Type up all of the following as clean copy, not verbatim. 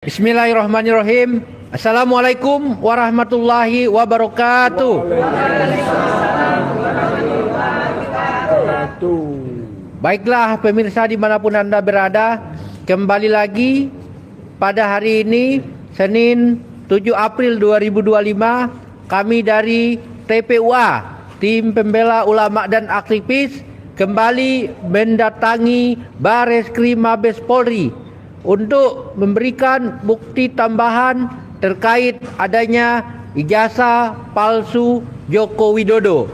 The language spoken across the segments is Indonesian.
Bismillahirrahmanirrahim. Assalamualaikum warahmatullahi wabarakatuh. Baiklah pemirsa dimanapun Anda berada, kembali lagi pada hari ini Senin 7 April 2025, kami dari TPUA, Tim Pembela Ulama dan Aktivis, kembali mendatangi Bareskrim Mabes Polri untuk memberikan bukti tambahan terkait adanya ijazah palsu Joko Widodo.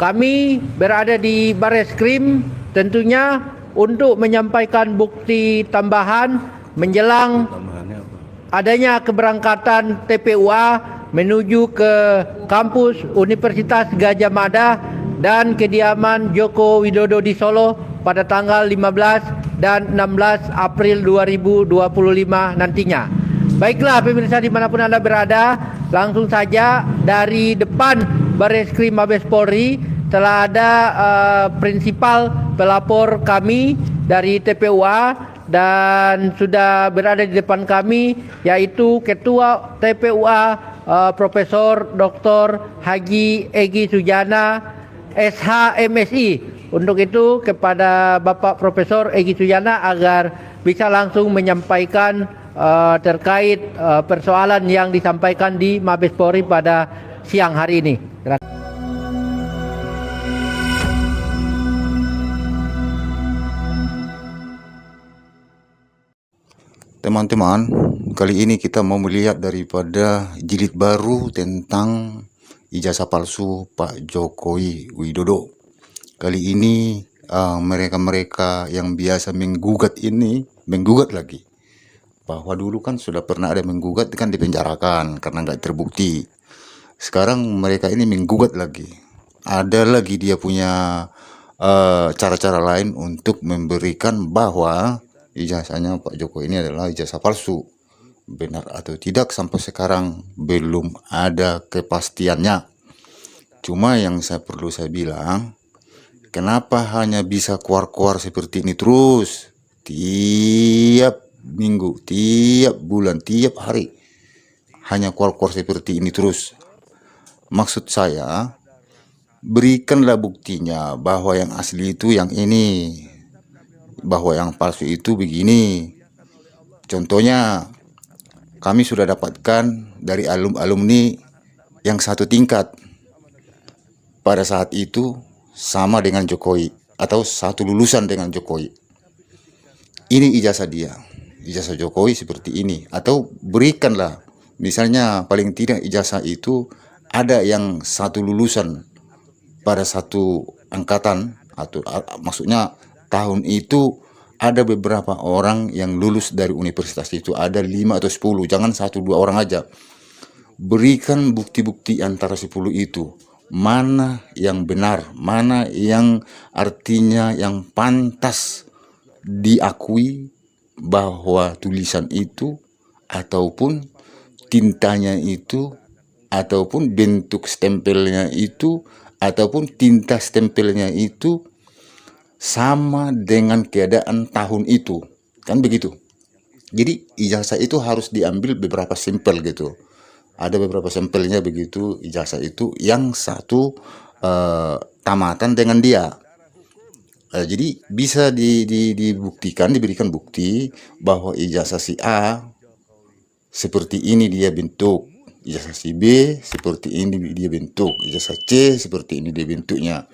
Kami berada di Bareskrim tentunya untuk menyampaikan bukti tambahan menjelang adanya keberangkatan TPUA menuju ke kampus Universitas Gadjah Mada dan kediaman Joko Widodo di Solo pada tanggal 15 dan 16 April 2025 nantinya. Baiklah pemirsa dimanapun Anda berada, langsung saja dari depan Bareskrim Mabes Polri telah ada prinsipal pelapor kami dari TPUA dan sudah berada di depan kami, yaitu Ketua TPUA Profesor Dr. Haji Egy Sujana SH MSI. Untuk itu kepada Bapak Profesor Egy Sujana agar bisa langsung menyampaikan terkait persoalan yang disampaikan di Mabes Polri pada siang hari ini. Teman-teman, kali ini kita mau melihat daripada jilid baru tentang ijazah palsu Pak Jokowi Widodo. Kali ini mereka-mereka yang biasa menggugat ini menggugat lagi. Bahwa dulu kan sudah pernah ada menggugat kan dipenjarakan karena nggak terbukti. Sekarang mereka ini menggugat lagi. Ada lagi dia punya cara-cara lain untuk memberikan bahwa ijazahnya Pak Jokowi ini adalah ijazah palsu. Benar atau tidak sampai sekarang belum ada kepastiannya. Cuma yang perlu saya bilang, kenapa hanya bisa keluar-keluar seperti ini terus? Tiap minggu, tiap bulan, tiap hari. Hanya keluar-keluar seperti ini terus. Maksud saya, berikanlah buktinya bahwa yang asli itu yang ini. Bahwa yang palsu itu begini. Contohnya, kami sudah dapatkan dari alumni yang satu tingkat. Pada saat itu sama dengan Jokowi atau satu lulusan dengan Jokowi. Ini ijazah dia, ijazah Jokowi seperti ini. Atau berikanlah, misalnya paling tidak ijazah itu ada yang satu lulusan pada satu angkatan, atau maksudnya tahun itu ada beberapa orang yang lulus dari universitas itu, ada 5 atau 10, jangan 1-2 orang aja. Berikan bukti-bukti antara 10 itu. Mana yang benar, mana yang artinya yang pantas diakui bahwa tulisan itu ataupun tintanya itu ataupun bentuk stempelnya itu ataupun tinta stempelnya itu sama dengan keadaan tahun itu, kan begitu. Jadi ijazah itu harus diambil beberapa sampel gitu. Ada beberapa sampelnya begitu ijazah itu yang satu tamatan dengan dia. Jadi bisa dibuktikan, diberikan bukti bahwa ijazah si A seperti ini dia bentuk, ijazah si B seperti ini dia bentuk, ijazah C seperti ini dia bentuknya.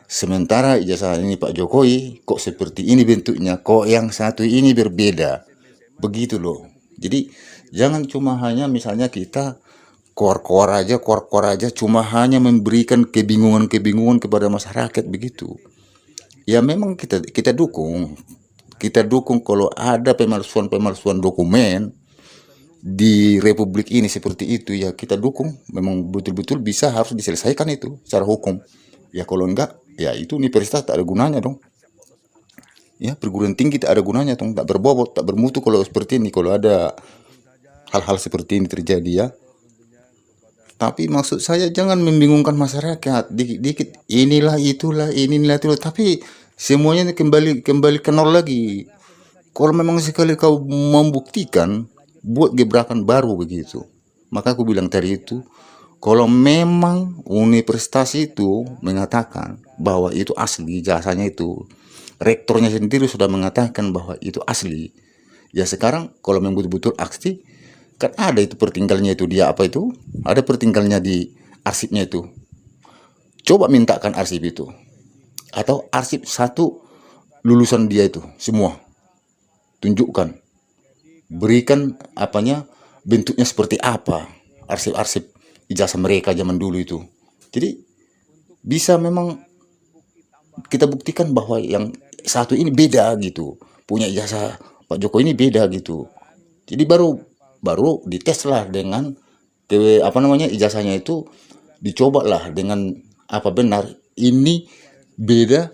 Sementara ijazah ini Pak Jokowi kok seperti ini bentuknya, kok yang satu ini berbeda. Begitu loh. Jadi jangan cuma hanya misalnya kita keluar-keluar aja, cuma hanya memberikan kebingungan-kebingungan kepada masyarakat begitu. Ya memang kita dukung. Kita dukung kalau ada pemalsuan dokumen di Republik ini seperti itu, ya kita dukung. Memang betul-betul bisa harus diselesaikan itu secara hukum. Ya kalau enggak, ya itu universitas tak ada gunanya dong. Ya perguruan tinggi tak ada gunanya dong, tak berbobot, tak bermutu kalau seperti ini, kalau ada hal-hal seperti ini terjadi ya. Tapi maksud saya jangan membingungkan masyarakat, dikit-dikit inilah itulah, tapi semuanya kembali ke nol lagi. Kalau memang sekali kau membuktikan buat gebrakan baru begitu. Maka aku bilang tadi itu, kalau memang universitas itu mengatakan bahwa itu asli jasanya itu, rektornya sendiri sudah mengatakan bahwa itu asli, ya sekarang kalau memang betul-betul asli, kan ada itu pertinggalnya itu dia apa itu, ada pertinggalnya di arsipnya itu. Coba mintakan arsip itu, atau arsip satu lulusan dia itu semua, tunjukkan, berikan apanya, bentuknya seperti apa arsip-arsip ijazah mereka zaman dulu itu. Jadi bisa memang kita buktikan bahwa yang satu ini beda gitu, punya ijazah Pak Jokowi ini beda gitu. Jadi baru baru dites lah dengan apa namanya, ijazahnya itu dicoba lah dengan apa benar ini beda.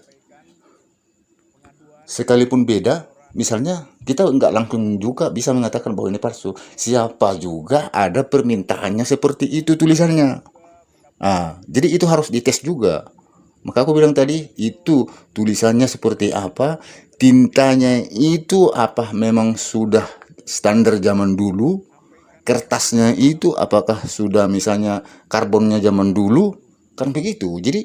Sekalipun beda, misalnya kita nggak langsung juga bisa mengatakan bahwa ini palsu. Siapa juga ada permintaannya seperti itu tulisannya. Jadi itu harus dites juga. Maka aku bilang tadi, itu tulisannya seperti apa, tintanya itu apa memang sudah standar zaman dulu, kertasnya itu apakah sudah misalnya karbonnya zaman dulu, kan begitu. Jadi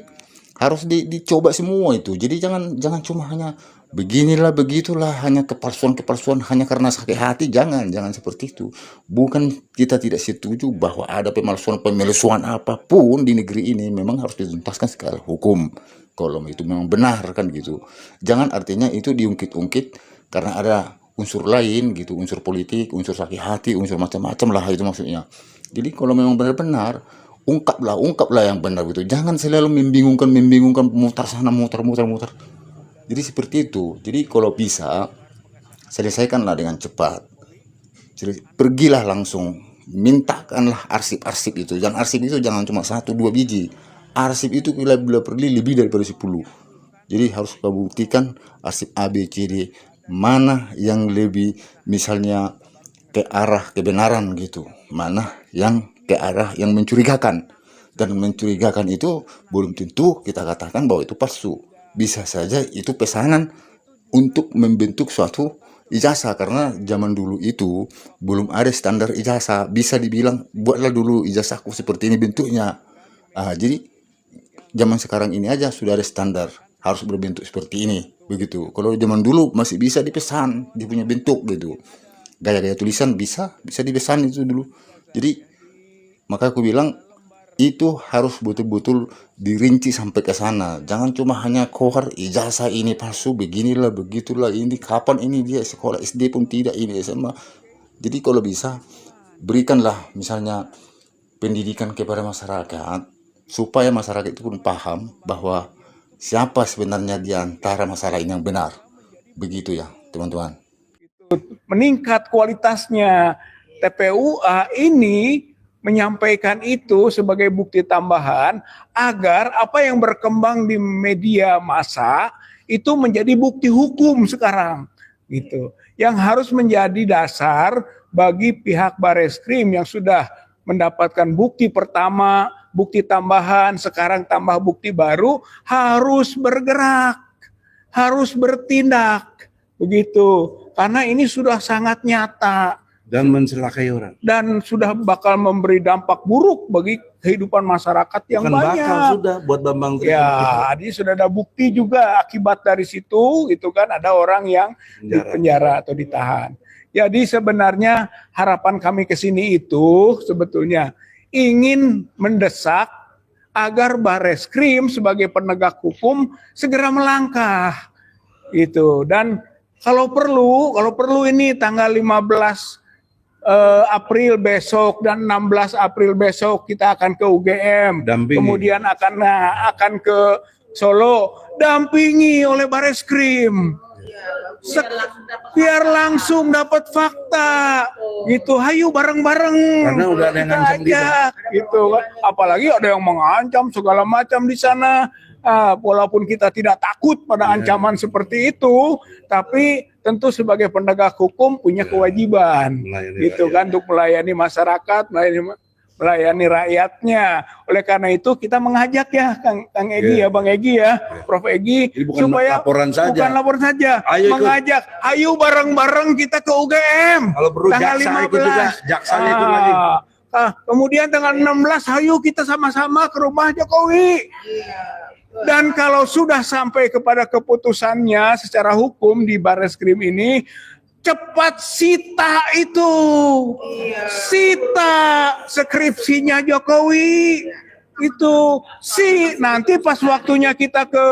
harus dicoba semua itu. Jadi jangan jangan cuma hanya beginilah begitulah, hanya kepalsuan hanya karena sakit hati. Jangan seperti itu. Bukan kita tidak setuju bahwa ada pemalsuan apapun di negeri ini, memang harus dituntaskan secara hukum kalau itu memang benar kan gitu. Jangan artinya itu diungkit-ungkit karena ada unsur lain gitu, unsur politik, unsur sakit hati, unsur macam-macam lah, itu maksudnya. Jadi kalau memang benar-benar, ungkaplah yang benar gitu. Jangan selalu membingungkan, mutar sana, mutar. Jadi seperti itu. Jadi kalau bisa selesaikanlah dengan cepat. Jadi pergilah langsung, mintakanlah arsip-arsip itu. Dan arsip itu jangan cuma 1-2 biji. Arsip itu bila perlu lebih daripada 10. Jadi harus kita buktikan arsip A, B, C, D mana yang lebih misalnya ke arah kebenaran gitu, mana yang ke arah yang mencurigakan. Dan mencurigakan itu belum tentu kita katakan bahwa itu palsu. Bisa saja itu pesanan untuk membentuk suatu ijazah, karena zaman dulu itu belum ada standar ijazah. Bisa dibilang buatlah dulu ijazahku seperti ini bentuknya. Jadi zaman sekarang ini aja sudah ada standar, harus berbentuk seperti ini begitu. Kalau zaman dulu masih bisa dipesan, dia punya bentuk gitu, gaya-gaya tulisan bisa dipesan itu dulu. Jadi maka aku bilang itu harus betul-betul dirinci sampai ke sana. Jangan cuma hanya kohar ijazah ini palsu, beginilah begitulah, ini kapan ini dia sekolah SD pun tidak, ini SMA. Jadi kalau bisa berikanlah misalnya pendidikan kepada masyarakat, supaya masyarakat itu pun paham bahwa siapa sebenarnya di antara masalah ini yang benar. Begitu ya teman-teman. Meningkat kualitasnya. TPUA ini menyampaikan itu sebagai bukti tambahan agar apa yang berkembang di media massa itu menjadi bukti hukum sekarang gitu, yang harus menjadi dasar bagi pihak Bareskrim yang sudah mendapatkan bukti pertama, bukti tambahan, sekarang tambah bukti baru, harus bergerak, harus bertindak begitu, karena ini sudah sangat nyata dan mencelakai orang, dan sudah bakal memberi dampak buruk bagi kehidupan masyarakat yang bukan banyak. bakal, sudah buat Bambang. Ya, jadi sudah ada bukti juga akibat dari situ, itu kan ada orang yang dipenjara atau ditahan. Jadi sebenarnya harapan kami ke sini itu sebetulnya ingin mendesak agar Bareskrim sebagai penegak hukum segera melangkah gitu. Dan kalau perlu ini tanggal 15 April besok dan 16 April besok kita akan ke UGM, dampingi. Kemudian akan ke Solo, dampingi oleh Bareskrim, biar langsung dapat fakta, gitu. Hayu bareng-bareng. Karena udah ada yang ngancam aja, gitu. Apalagi ada yang mengancam segala macam di sana. Walaupun kita tidak takut pada ancaman seperti itu, tapi tentu sebagai penegak hukum punya kewajiban, gitu kan, untuk melayani masyarakat, melayani rakyatnya. Oleh karena itu kita mengajak ya Kang Egi ya, Bang Egi ya, Prof Egi, Jadi bukan supaya laporan saja. bukan laporan saja, Ayo ikut. mengajak, ayo bareng-bareng kita ke UGM. Kalau perlu tanggal jaksa 15. ikut juga, jaksanya ikut lagi. Kemudian tanggal 16, ayo kita sama-sama ke rumah Jokowi. Dan kalau sudah sampai kepada keputusannya secara hukum di Barreskrim ini, cepat sita itu, sita skripsinya Jokowi itu, nanti pas waktunya kita ke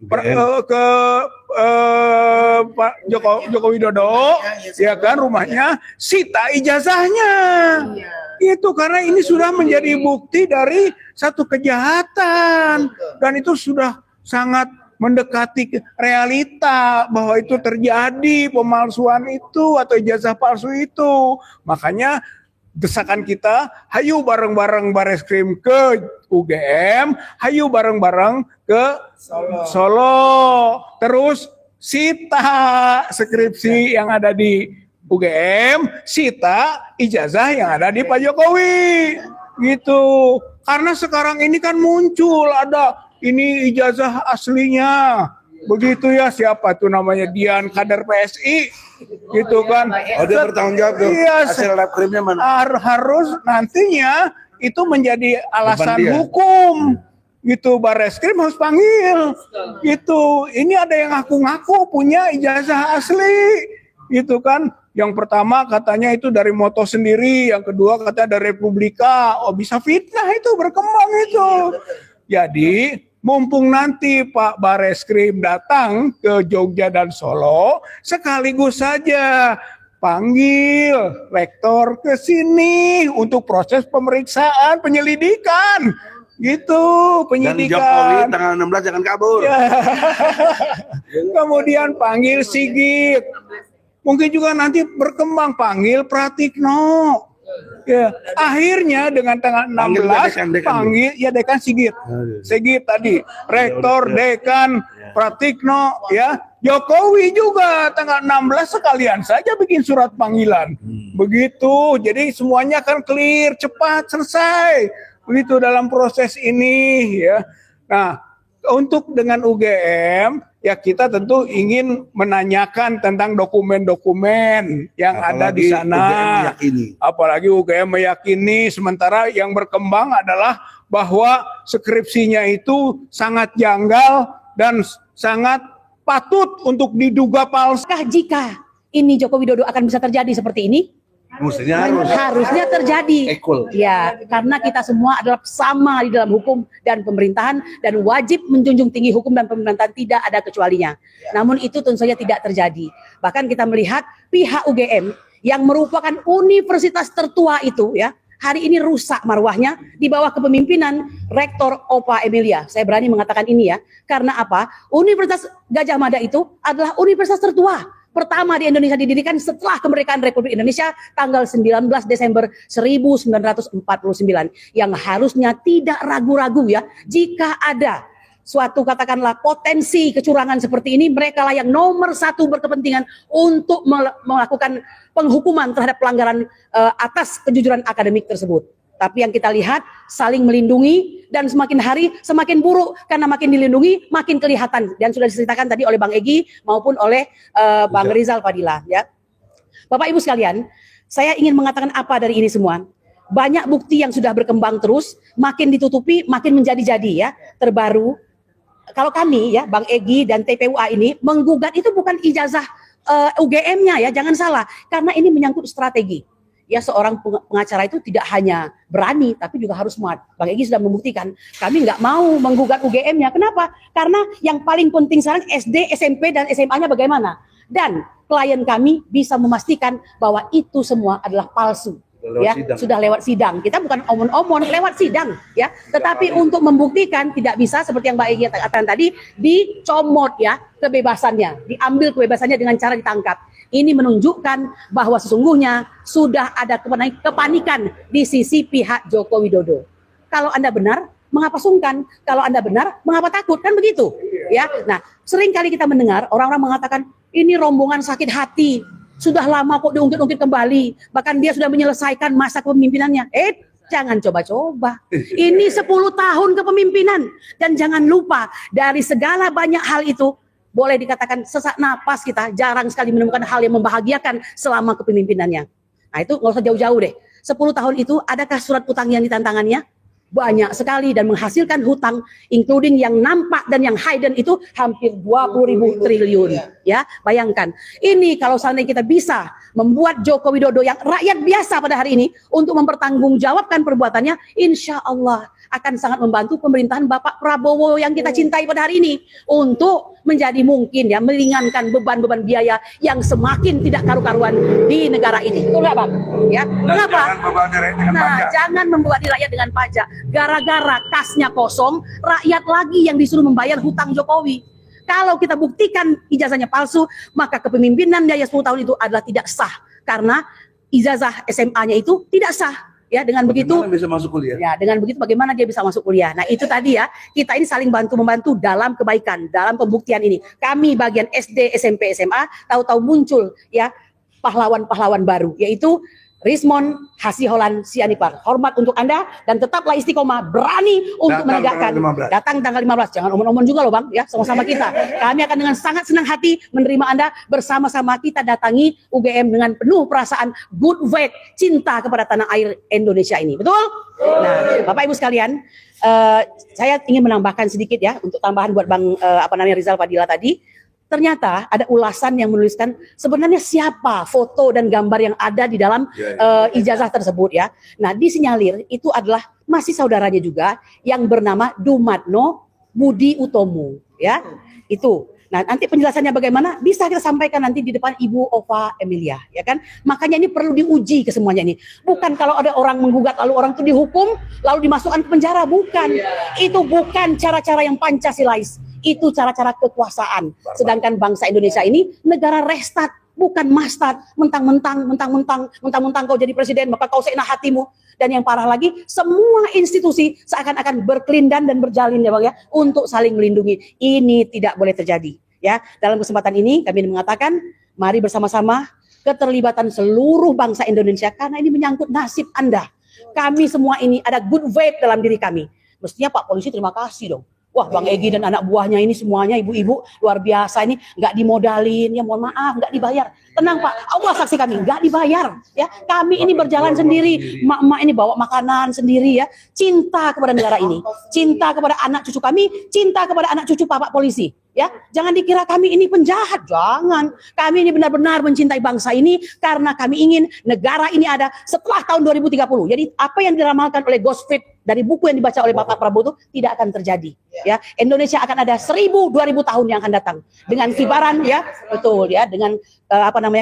Pak Joko Widodo, ya kan, rumahnya, sita ijazahnya. Itu karena ini sudah menjadi bukti dari satu kejahatan, dan itu sudah sangat mendekati realita bahwa itu terjadi, pemalsuan itu atau ijazah palsu itu. Makanya desakan kita, hayu bareng-bareng Barreskrim ke UGM, hayu bareng-bareng ke Solo. Terus sita skripsi yang ada di UGM, sita ijazah yang ada di Pak Jokowi. Gitu. Karena sekarang ini kan muncul ada ini ijazah aslinya. Begitu ya, siapa tuh namanya, Dian, kader PSI, gitu kan. Oh, dia bertanggung jawab tuh. Iya, Hasil lab krimnya mana? harus nantinya itu menjadi alasan Depan dia. hukum. Gitu, Barreskrim harus panggil. Gitu, ini ada yang ngaku-ngaku punya ijazah asli. Gitu kan. Yang pertama katanya itu dari Moto sendiri, yang kedua katanya dari Republika. Oh, bisa fitnah itu, berkembang itu. Jadi mumpung nanti Pak Barreskrim datang ke Jogja dan Solo, sekaligus saja panggil rektor ke sini untuk proses pemeriksaan penyelidikan. Gitu, Dan Jokowi penyidikan. tanggal 16 jangan kabur. Ya. Kemudian panggil Sigit. Mungkin juga nanti berkembang panggil Pratikno. Ya, akhirnya dengan tanggal 16 dekan. panggil ya Dekan Sigit. Sigit tadi, Rektor, Dekan, Pratikno, ya. Jokowi juga tanggal 16 sekalian saja bikin surat panggilan. Begitu. Jadi semuanya akan clear, cepat, selesai. Begitu dalam proses ini, ya. Nah, untuk dengan UGM, ya kita tentu ingin menanyakan tentang dokumen-dokumen yang ada di Apalagi sana. UGM meyakini. Apalagi UGM meyakini, sementara yang berkembang adalah bahwa skripsinya itu sangat janggal dan sangat patut untuk diduga palsu. Apakah jika ini Joko Widodo akan bisa terjadi seperti ini? Mestinya harus. Harusnya terjadi. Equal. Ya, karena kita semua adalah sama di dalam hukum dan pemerintahan dan wajib menjunjung tinggi hukum dan pemerintahan, tidak ada kecualinya. Namun itu tentu saja tidak terjadi. Bahkan kita melihat pihak UGM yang merupakan universitas tertua itu, ya, hari ini rusak marwahnya di bawah kepemimpinan Rektor Opa Emilia. Saya berani mengatakan ini ya, karena apa? Universitas Gajah Mada itu adalah universitas tertua pertama di Indonesia, didirikan setelah kemerdekaan Republik Indonesia tanggal 19 Desember 1949, yang harusnya tidak ragu-ragu ya, jika ada suatu katakanlah potensi kecurangan seperti ini, mereka lah yang nomor satu berkepentingan untuk melakukan penghukuman terhadap pelanggaran atas kejujuran akademik tersebut. Tapi yang kita lihat saling melindungi, dan semakin hari semakin buruk, karena makin dilindungi makin kelihatan, dan sudah diceritakan tadi oleh Bang Egy maupun oleh Bang Rizal Fadila, ya. Bapak Ibu sekalian, saya ingin mengatakan apa dari ini semua? Banyak bukti yang sudah berkembang terus, makin ditutupi makin menjadi-jadi, ya. Terbaru kalau kami ya Bang Egy dan TPUA ini menggugat itu bukan ijazah UGM-nya ya, jangan salah, karena ini menyangkut strategi. Ya, seorang pengacara itu tidak hanya berani, tapi juga harus smart. Bang Egy sudah membuktikan, kami nggak mau menggugat UGM-nya. Kenapa? Karena yang paling penting sekarang SD, SMP, dan SMA-nya bagaimana. Dan klien kami bisa memastikan bahwa itu semua adalah palsu. Ya, sudah lewat sidang. Kita bukan omon-omon, lewat sidang. Ya, tetapi untuk membuktikan tidak bisa seperti yang Mbak Egy katakan tadi, dicomot ya kebebasannya, diambil kebebasannya dengan cara ditangkap. Ini menunjukkan bahwa sesungguhnya sudah ada kepanikan di sisi pihak Joko Widodo. Kalau Anda benar, mengapa sungkan? Kalau Anda benar, mengapa takut? Kan begitu. Ya. Nah, sering kali kita mendengar orang-orang mengatakan ini rombongan sakit hati. Sudah lama kok diungkit-ungkit kembali. Bahkan dia sudah menyelesaikan masa kepemimpinannya. Jangan coba-coba. Ini 10 tahun kepemimpinan. Dan jangan lupa, dari segala banyak hal itu, boleh dikatakan sesak napas kita jarang sekali menemukan hal yang membahagiakan selama kepemimpinannya. Nah itu nggak usah jauh-jauh deh. 10 tahun itu adakah surat utang yang ditantangannya? Banyak sekali dan menghasilkan hutang, including yang nampak dan yang hidden itu hampir 20.000 triliun. Ya, bayangkan. Ini kalau seandainya kita bisa membuat Joko Widodo yang rakyat biasa pada hari ini untuk mempertanggungjawabkan perbuatannya, insya Allah akan sangat membantu pemerintahan Bapak Prabowo yang kita cintai pada hari ini untuk menjadi mungkin ya meringankan beban-beban biaya yang semakin tidak karu-karuan di negara ini. Betul nggak, Bang? Ya. Kenapa? Jangan membebani rakyat dengan pajak. Gara-gara kasnya kosong, rakyat lagi yang disuruh membayar hutang Jokowi. Kalau kita buktikan ijazahnya palsu, maka kepemimpinan dia 10 tahun itu adalah tidak sah karena ijazah SMA-nya itu tidak sah. Ya, dengan begitu bisa masuk kuliah. Ya, dengan begitu bagaimana dia bisa masuk kuliah. Nah, itu tadi ya, kita ini saling bantu-membantu dalam kebaikan, dalam pembuktian ini. Kami bagian SD, SMP, SMA, tahu-tahu muncul ya pahlawan-pahlawan baru, yaitu Rismon Hasiholan Sianipar. Hormat untuk Anda dan tetaplah istiqomah berani untuk menegakkan. Datang tanggal 15. Jangan omong-omong juga loh Bang, ya, sama-sama kita. Kami akan dengan sangat senang hati menerima Anda bersama-sama kita datangi UGM dengan penuh perasaan good faith, cinta kepada tanah air Indonesia ini. Betul? Nah, Bapak Ibu sekalian, saya ingin menambahkan sedikit ya untuk tambahan buat Bang Rizal Fadila tadi. Ternyata ada ulasan yang menuliskan sebenarnya siapa foto dan gambar yang ada di dalam ijazah tersebut ya. Nah, disinyalir itu adalah masih saudaranya juga yang bernama Dumatno Budi Utomo ya. Itu. Nah, nanti penjelasannya bagaimana bisa kita sampaikan nanti di depan Ibu Ova Emilia, ya kan? Makanya ini perlu diuji ke semuanya ini. Bukan kalau ada orang menggugat lalu orang itu dihukum lalu dimasukkan ke penjara, bukan. Itu bukan cara-cara yang Pancasilais. Itu cara-cara kekuasaan. Sedangkan bangsa Indonesia ini negara restat, bukan mastat. Mentang-mentang kau jadi presiden, maka kau seenak hatimu. Dan yang parah lagi, semua institusi seakan-akan berkelindan dan berjalin ya Bang ya, untuk saling melindungi. Ini tidak boleh terjadi. Ya, dalam kesempatan ini kami mengatakan, mari bersama-sama keterlibatan seluruh bangsa Indonesia karena ini menyangkut nasib Anda. Kami semua ini ada good vibe dalam diri kami. Mestinya Pak Polisi terima kasih dong. Wah, Bang Egy dan anak buahnya ini semuanya ibu-ibu luar biasa ini, nggak dimodalin, ya mohon maaf nggak dibayar. Tenang Pak, Allah saksi kami nggak dibayar. Ya, kami ini berjalan sendiri, emak-emak ini bawa makanan sendiri ya. Cinta kepada negara ini, cinta kepada anak cucu kami, cinta kepada anak cucu Pak Polisi. Ya, jangan dikira kami ini penjahat, jangan. Kami ini benar-benar mencintai bangsa ini karena kami ingin negara ini ada setelah tahun 2030. Jadi apa yang diramalkan oleh Ghostfit dari buku yang dibaca oleh Bapak Prabowo itu tidak akan terjadi. Ya, Indonesia akan ada 1000-2000 tahun yang akan datang dengan kibaran ya, betul ya, dengan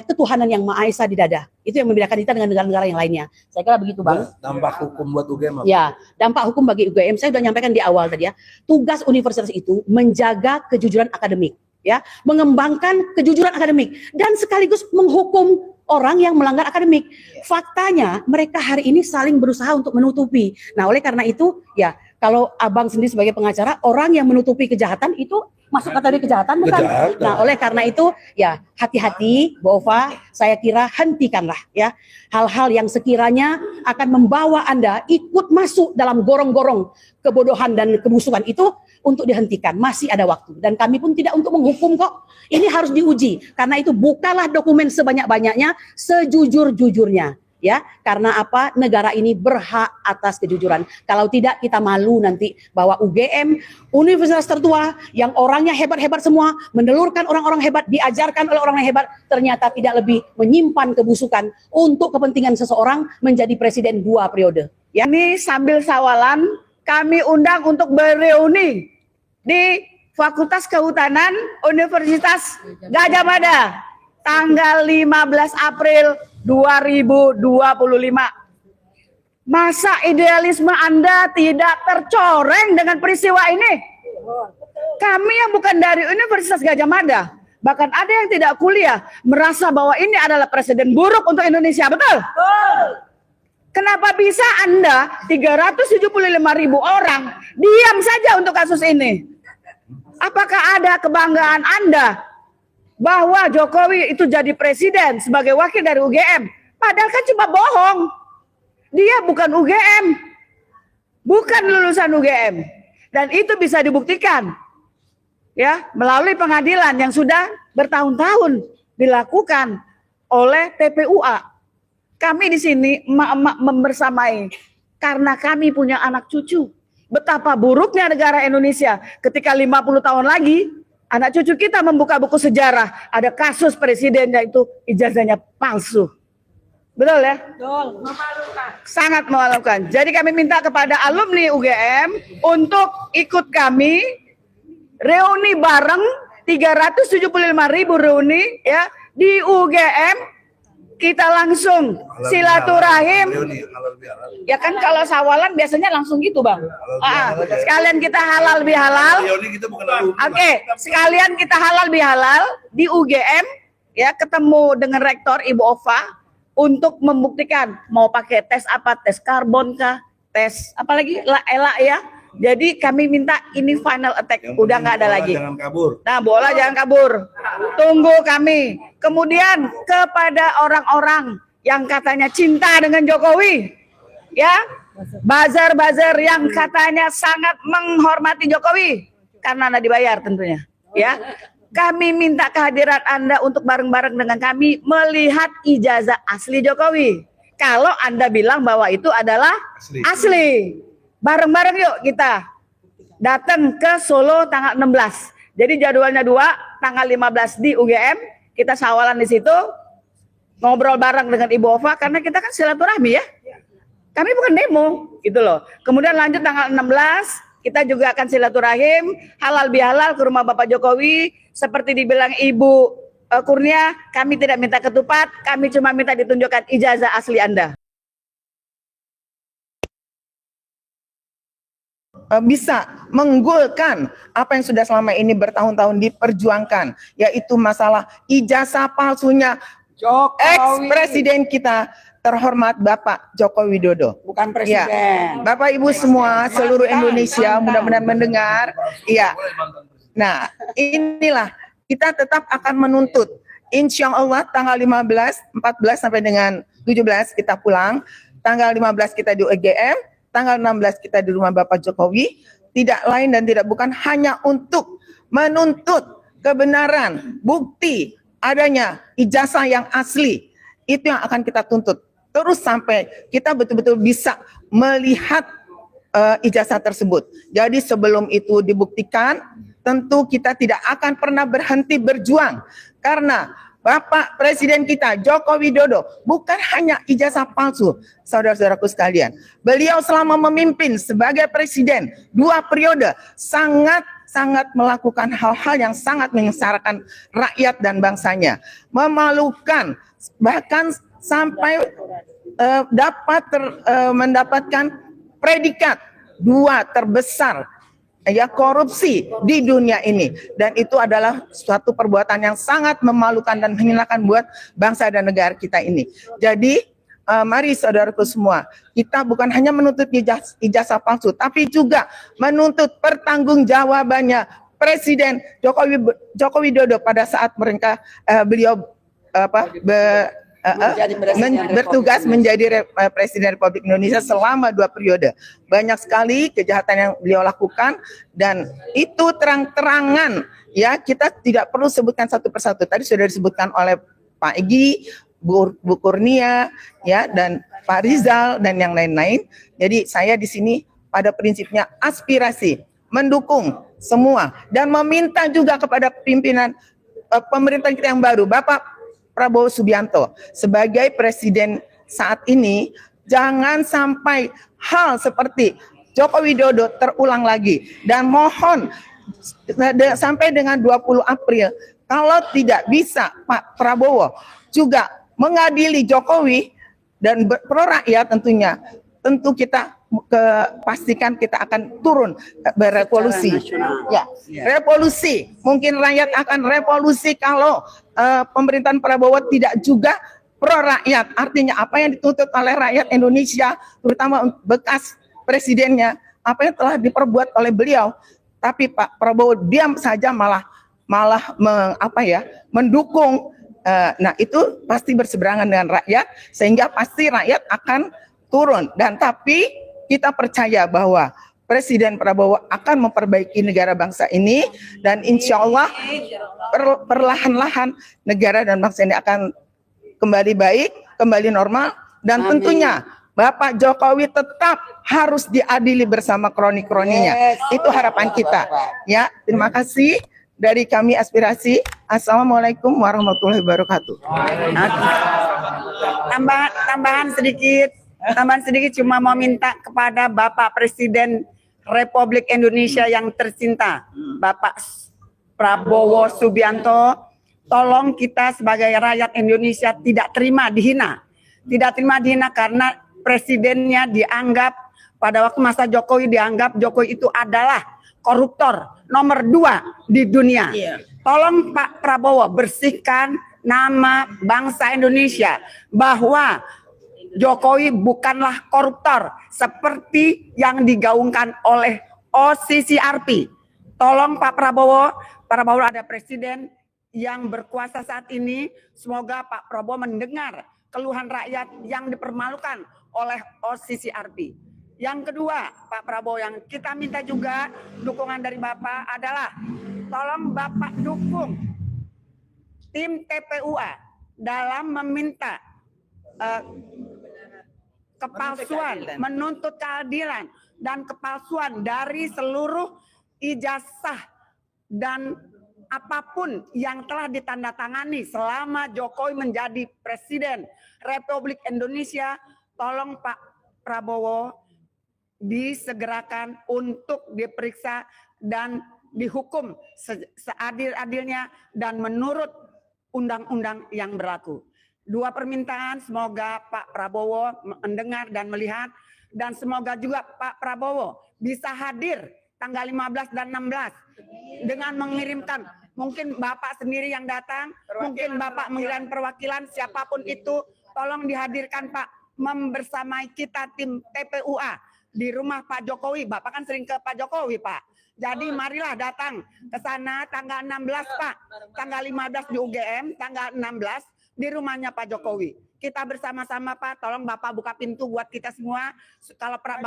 ketuhanan yang Maha Esa di dada. Itu yang membedakan kita dengan negara-negara yang lainnya. Saya kira begitu Bang. Dampak hukum buat UGM. Ya, dampak hukum bagi UGM saya sudah nyampaikan di awal tadi ya. Tugas universitas itu menjaga kejujuran akademik, ya, mengembangkan kejujuran akademik dan sekaligus menghukum orang yang melanggar akademik. Faktanya mereka hari ini saling berusaha untuk menutupi. Nah, oleh karena itu ya, kalau Abang sendiri sebagai pengacara, orang yang menutupi kejahatan itu masuk kategori kejahatan bukan? Nah, oleh karena itu ya hati-hati, Bu Ova, saya kira hentikanlah ya hal-hal yang sekiranya akan membawa Anda ikut masuk dalam gorong-gorong kebodohan dan kebusukan itu untuk dihentikan. Masih ada waktu dan kami pun tidak untuk menghukum kok. Ini harus diuji karena itu bukalah dokumen sebanyak-banyaknya, sejujur-jujurnya. Ya, karena apa? Negara ini berhak atas kejujuran. Kalau tidak kita malu nanti bahwa UGM, universitas tertua yang orangnya hebat-hebat semua, menelurkan orang-orang hebat, diajarkan oleh orang yang hebat, ternyata tidak lebih menyimpan kebusukan untuk kepentingan seseorang menjadi presiden 2 periode. Ya. Ini sambil sawalan kami undang untuk bereuni di Fakultas Kehutanan Universitas Gadjah Mada tanggal 15 April 2025. Masa idealisme Anda tidak tercoreng dengan peristiwa ini? Kami yang bukan dari Universitas Gadjah Mada, bahkan ada yang tidak kuliah, merasa bahwa ini adalah presiden buruk untuk Indonesia, betul? Kenapa bisa Anda 375.000 orang diam saja untuk kasus ini? Apakah ada kebanggaan Anda bahwa Jokowi itu jadi presiden sebagai wakil dari UGM? Padahal kan cuma bohong. Dia bukan UGM. bukan lulusan UGM. Dan itu bisa dibuktikan ya melalui pengadilan yang sudah bertahun-tahun dilakukan oleh TPUA. Kami di sini emak-emak membersamai karena kami punya anak cucu. Betapa buruknya negara Indonesia ketika 50 tahun lagi anak cucu kita membuka buku sejarah ada kasus presidennya itu ijazahnya palsu. Betul ya? Betul. Sangat memalukan. Jadi kami minta kepada alumni UGM untuk ikut kami reuni bareng 375.000 reuni ya di UGM. Kita langsung silaturahim. Ya kan kalau sawalan biasanya langsung gitu bang. Sekalian kita halal bihalal. Oke, sekalian kita halal bihalal di UGM ya ketemu dengan rektor Ibu Ova untuk membuktikan mau pakai tes apa, tes karbon kah, tes apalagi elak ya. Jadi kami minta ini final attack, udah nggak ada lagi. Jangan kabur. Nah, bola jangan kabur. Tunggu kami. Kemudian kepada orang-orang yang katanya cinta dengan Jokowi, ya, buzzer-buzzer yang katanya sangat menghormati Jokowi karena Anda dibayar tentunya, ya. Kami minta kehadiran Anda untuk bareng-bareng dengan kami melihat ijazah asli Jokowi. Kalau Anda bilang bahwa itu adalah asli. Bareng-bareng yuk kita datang ke Solo tanggal 16. Jadi jadwalnya 2, tanggal 15 di UGM, kita sawalan di situ, ngobrol bareng dengan Ibu Ova karena kita kan silaturahmi ya. Kami bukan demo gitu loh. Kemudian lanjut tanggal 16, kita juga akan silaturahim halal bihalal ke rumah Bapak Jokowi seperti dibilang Ibu Kurnia, kami tidak minta ketupat, kami cuma minta ditunjukkan ijazah asli Anda. Bisa menggolkan apa yang sudah selama ini bertahun-tahun diperjuangkan, yaitu masalah ijazah palsunya ex-presiden kita terhormat Bapak Joko Widodo. Bukan presiden. Ya. Bapak Ibu semua seluruh Indonesia mudah-mudahan mendengar. Iya. Nah, inilah kita tetap akan menuntut. Insya Allah tanggal 15, 14 sampai dengan 17 kita pulang. Tanggal 15 kita di UGM. Tanggal 16 kita di rumah Bapak Jokowi, tidak lain dan tidak bukan hanya untuk menuntut kebenaran, bukti adanya ijazah yang asli. Itu yang akan kita tuntut. Terus sampai kita betul-betul bisa melihat ijazah tersebut. Jadi sebelum itu dibuktikan, tentu kita tidak akan pernah berhenti berjuang. Karena Bapak Presiden kita Joko Widodo bukan hanya ijazah palsu, saudara-saudaraku sekalian. Beliau selama memimpin sebagai presiden 2 periode sangat melakukan hal-hal yang sangat menyengsarakan rakyat dan bangsanya, memalukan, bahkan sampai dapat mendapatkan predikat 2 terbesar ya korupsi di dunia ini, dan itu adalah suatu perbuatan yang sangat memalukan dan menghinakan buat bangsa dan negara kita ini. Jadi mari saudaraku semua, kita bukan hanya menuntut ijazah palsu, tapi juga menuntut pertanggungjawabannya Presiden Joko Widodo pada saat beliau bertugas menjadi Presiden Republik Indonesia selama 2 periode. Banyak sekali kejahatan yang beliau lakukan dan itu terang-terangan ya, kita tidak perlu sebutkan satu persatu. Tadi sudah disebutkan oleh Pak Egy, Bu Kurnia ya, dan Pak Rizal dan yang lain-lain. Jadi saya di sini pada prinsipnya aspirasi mendukung semua dan meminta juga kepada pimpinan pemerintahan kita yang baru, Bapak Prabowo Subianto sebagai presiden saat ini, jangan sampai hal seperti Joko Widodo terulang lagi, dan mohon sampai dengan 20 April kalau tidak bisa Pak Prabowo juga mengadili Jokowi dan pro rakyat tentunya, tentu kita pastikan kita akan turun berevolusi. Ya, revolusi. Mungkin rakyat akan revolusi kalau pemerintahan Prabowo tidak juga pro rakyat. Artinya apa yang dituntut oleh rakyat Indonesia, terutama bekas presidennya, apa yang telah diperbuat oleh beliau, tapi Pak Prabowo diam saja malah mendukung. Nah, itu pasti berseberangan dengan rakyat, sehingga pasti rakyat akan turun. Dan tapi kita percaya bahwa Presiden Prabowo akan memperbaiki negara bangsa ini, dan insya Allah perlahan-lahan negara dan bangsa ini akan kembali baik, kembali normal, dan tentunya Bapak Jokowi tetap harus diadili bersama kroni-kroninya. Itu harapan kita. Ya, terima kasih dari kami Aspirasi. Assalamualaikum warahmatullahi wabarakatuh. Tambahan sedikit cuma mau minta kepada Bapak Presiden Republik Indonesia yang tercinta, Bapak Prabowo Subianto, tolong kita sebagai rakyat Indonesia tidak terima dihina. Tidak terima dihina karena presidennya dianggap pada waktu masa Jokowi dianggap Jokowi itu adalah koruptor nomor 2 di dunia. Tolong Pak Prabowo bersihkan nama bangsa Indonesia bahwa Jokowi bukanlah koruptor seperti yang digaungkan oleh OCCRP. Tolong Pak Prabowo ada presiden yang berkuasa saat ini. Semoga Pak Prabowo mendengar keluhan rakyat yang dipermalukan oleh OCCRP. Yang kedua, Pak Prabowo, yang kita minta juga dukungan dari Bapak adalah tolong Bapak dukung tim TPUA dalam meminta kepalsuan, menuntut keadilan dan kepalsuan dari seluruh ijazah dan apapun yang telah ditandatangani selama Jokowi menjadi Presiden Republik Indonesia. Tolong Pak Prabowo disegerakan untuk diperiksa dan dihukum seadil-adilnya dan menurut undang-undang yang berlaku. 2 permintaan, semoga Pak Prabowo mendengar dan melihat, dan semoga juga Pak Prabowo bisa hadir tanggal 15 dan 16 dengan mengirimkan, mungkin Bapak sendiri yang datang, mungkin Bapak mengirim perwakilan, siapapun itu, tolong dihadirkan Pak, membersamai kita tim TPUA di rumah Pak Jokowi. Bapak kan sering ke Pak Jokowi, Pak. Jadi marilah datang ke sana tanggal 16, Pak. Tanggal 15 di UGM, tanggal 16 di rumahnya Pak Jokowi. Kita bersama-sama Pak, tolong Bapak buka pintu buat kita semua. Kalau Pak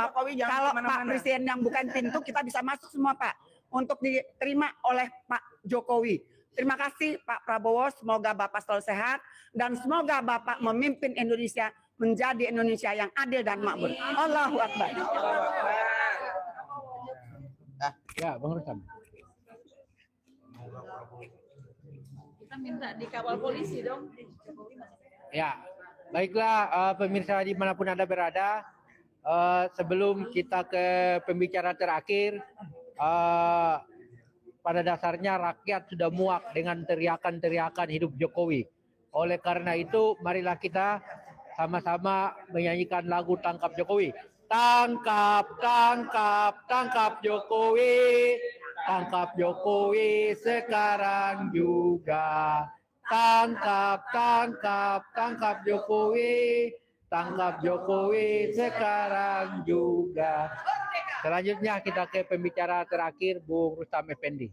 Presiden yang bukan pintu, kita bisa masuk semua Pak, untuk diterima oleh Pak Jokowi. Terima kasih Pak Prabowo, semoga Bapak selalu sehat dan semoga Bapak memimpin Indonesia menjadi Indonesia yang adil dan makmur. Allahu Akbar. Ya, Bang Rusam. Kita minta dikawal polisi dong. Ya, baiklah pemirsa dimanapun Anda berada, sebelum kita ke pembicara terakhir, pada dasarnya rakyat sudah muak dengan teriakan-teriakan hidup Jokowi. Oleh karena itu, marilah kita sama-sama menyanyikan lagu Tangkap Jokowi. Tangkap, tangkap, tangkap Jokowi. Tangkap Jokowi sekarang juga. Tangkap, tangkap, tangkap Jokowi. Tangkap Jokowi sekarang juga. Selanjutnya kita ke pembicara terakhir, Bung Rustam Effendi.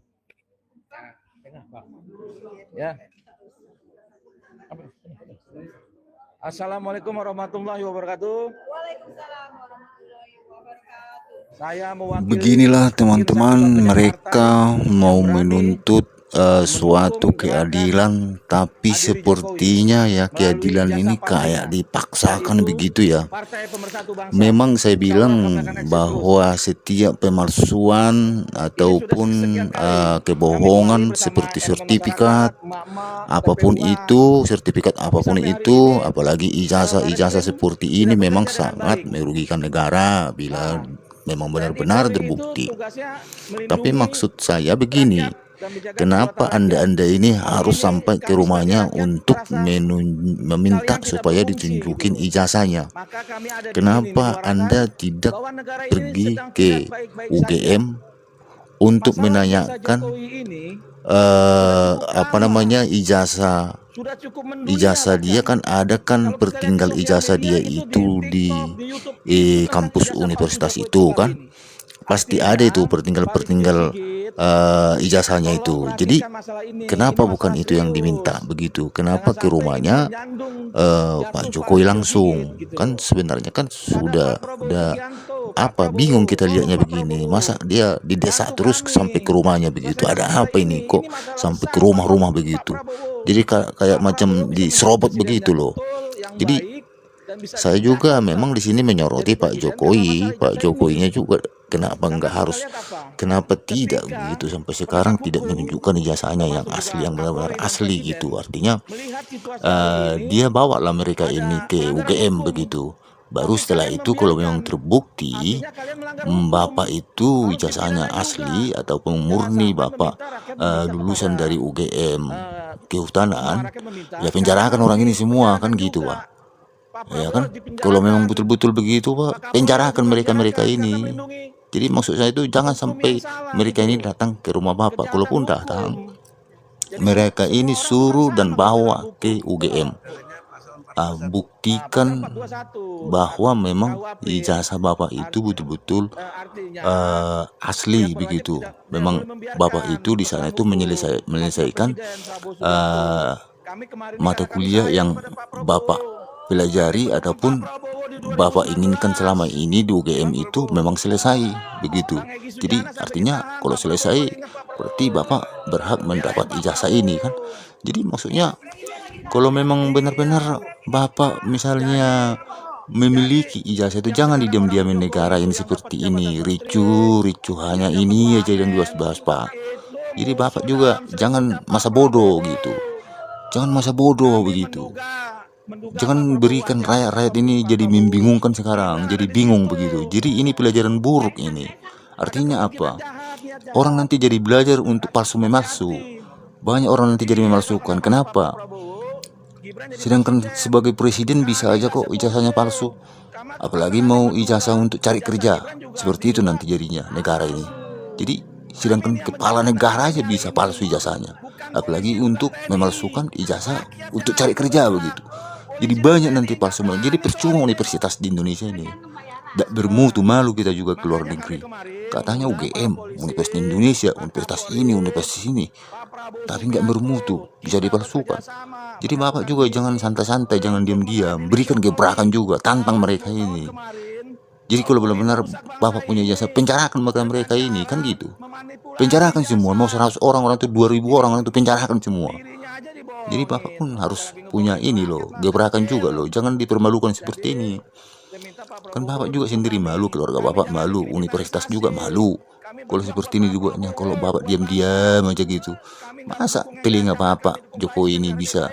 Tengah, Pak. Ya. Assalamualaikum warahmatullahi wabarakatuh. Waalaikumsalam warahmatullahi wabarakatuh. Saya mewakili. Beginilah teman-teman, mereka mau menuntut suatu keadilan, tapi sepertinya ya keadilan ini kayak dipaksakan begitu ya. Memang saya bilang bahwa setiap pemalsuan ataupun kebohongan seperti sertifikat apapun itu, apalagi ijazah seperti ini memang sangat merugikan negara bila memang benar-benar terbukti. Tapi maksud saya begini, kenapa Anda ini harus sampai ke rumahnya untuk meminta supaya ditunjukin ijazahnya? Kenapa Anda tidak pergi ke UGM untuk menanyakan ijazah dia? Kan ada kan pertinggal ijazah dia itu di kampus universitas itu kan, pasti ada itu pertinggal ijazahnya itu. Jadi kenapa bukan itu yang diminta begitu? Kenapa ke rumahnya Pak Jokowi langsung? Kan sebenarnya kan sudah apa bingung kita lihatnya begini, masa dia didesak terus sampai ke rumahnya begitu, ada apa ini kok sampai ke rumah-rumah begitu. Jadi kayak macam diserobot begitu loh. Jadi saya juga memang di sini menyoroti Pak Jokowi. Pak Jokowinya juga kenapa nggak harus, kenapa tidak begitu sampai sekarang tidak menunjukkan ijazahnya yang asli, yang benar-benar asli gitu. Artinya dia bawa lah mereka ini ke UGM begitu. Baru setelah itu kalau memang terbukti Bapak itu ijazahnya asli ataupun murni Bapak lulusan dari UGM Kehutanan, ya penjarakan orang ini semua kan gitu Pak. Ya kan, kalau memang betul-betul begitu Pak, penjarakan mereka-mereka ini. Jadi maksud saya itu jangan sampai mereka ini datang ke rumah Bapak. Kalaupun datang, mereka ini suruh dan bawa ke UGM. Buktikan bahwa memang ijazah Bapak itu betul-betul asli begitu. Memang Bapak itu di sana itu menyelesaikan mata kuliah yang Bapak pelajari ataupun Bapak inginkan selama ini di UGM itu memang selesai begitu. Jadi artinya kalau selesai berarti Bapak berhak mendapat ijazah ini kan. Jadi maksudnya kalau memang benar-benar Bapak misalnya memiliki ijazah itu, jangan didiam-diamin negara ini seperti ini, ricu hanya ini aja yang dibahas Pak. Jadi Bapak juga jangan masa bodoh gitu, jangan masa bodoh begitu. Jangan berikan rakyat ini jadi membingungkan sekarang, jadi bingung begitu. Jadi ini pelajaran buruk ini. Artinya apa? Orang nanti jadi belajar untuk palsu memalsu. Banyak orang nanti jadi memalsukan. Kenapa? Sedangkan sebagai presiden bisa aja kok ijazahnya palsu. Apalagi mau ijazah untuk cari kerja. Seperti itu nanti jadinya negara ini. Jadi sedangkan kepala negara aja bisa palsu ijazahnya. Apalagi untuk memalsukan ijazah untuk cari kerja begitu. Jadi banyak nanti palsu. Jadi percuma universitas di Indonesia ini. Tidak bermutu, malu kita juga ke luar negeri. Katanya UGM, Universitas Indonesia, universitas ini, universitas ini. Tapi nggak bermutu, bisa dipalsukan. Jadi Bapak juga jangan santai-santai, jangan diam-diam. Berikan gebrakan juga, tantang mereka ini. Jadi kalau benar-benar Bapak punya jasa, penjarakan mereka ini, kan gitu. Penjarakan semua, mau 100 orang itu 2000 orang itu penjarakan semua. Jadi Bapak pun harus punya ini loh, gebrakan juga loh. Jangan dipermalukan seperti ini. Kan Bapak juga sendiri malu, keluarga Bapak malu, universitas juga malu. Kalau seperti ini juga, kalau Bapak diam-diam aja gitu. Masa telinga Bapak Jokowi ini bisa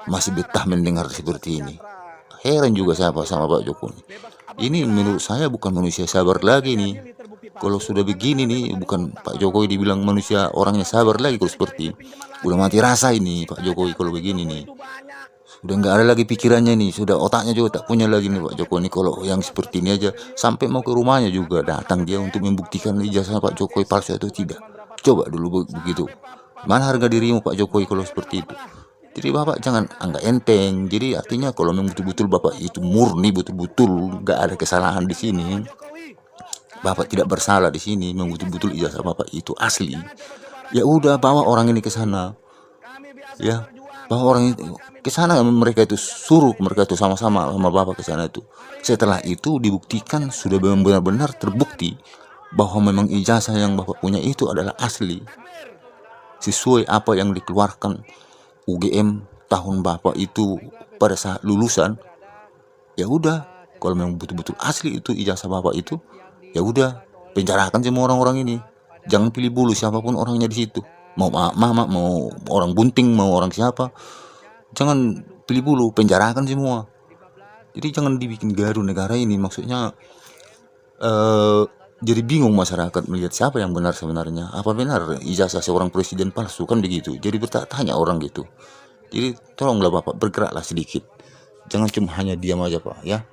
masih betah mendengar seperti ini? Heran juga saya sama Pak Jokowi. Ini menurut saya bukan manusia sabar lagi nih. Kalau sudah begini nih, bukan Pak Jokowi dibilang manusia orangnya sabar lagi kalau seperti ini. Udah mati rasa ini Pak Jokowi kalau begini nih. Sudah nggak ada lagi pikirannya nih, sudah otaknya juga tak punya lagi nih Pak Jokowi ini. Kalau yang seperti ini aja, sampai mau ke rumahnya juga datang dia untuk membuktikan ijazah Pak Jokowi palsu atau tidak. Coba dulu begitu. Mana harga dirimu Pak Jokowi kalau seperti itu? Jadi Bapak jangan anggap enteng. Jadi artinya kalau memang betul-betul Bapak itu murni, betul-betul nggak ada kesalahan di sini, Bapak tidak bersalah di sini, memang betul-betul ijazah Bapak itu asli. Ya udah, bawa orang ini ke sana. Ya, bawa orang itu ke sana, mereka itu suruh mereka itu sama-sama sama Bapak ke sana itu. Setelah itu dibuktikan sudah benar-benar terbukti bahwa memang ijazah yang Bapak punya itu adalah asli. Sesuai apa yang dikeluarkan UGM tahun Bapak itu pada saat lulusan. Ya udah, kalau memang betul-betul asli itu ijazah Bapak itu, ya udah, penjarakan semua orang-orang ini. Jangan pilih bulu siapapun orangnya di situ. Mau mama, mau orang bunting, mau orang siapa. Jangan pilih bulu, penjarakan semua. Jadi jangan dibikin gaduh negara ini. Maksudnya jadi bingung masyarakat melihat siapa yang benar sebenarnya. Apa benar ijazah seorang presiden palsu, kan begitu. Jadi bertanya orang gitu. Jadi tolonglah Bapak bergeraklah sedikit. Jangan cuma hanya diam aja Pak ya.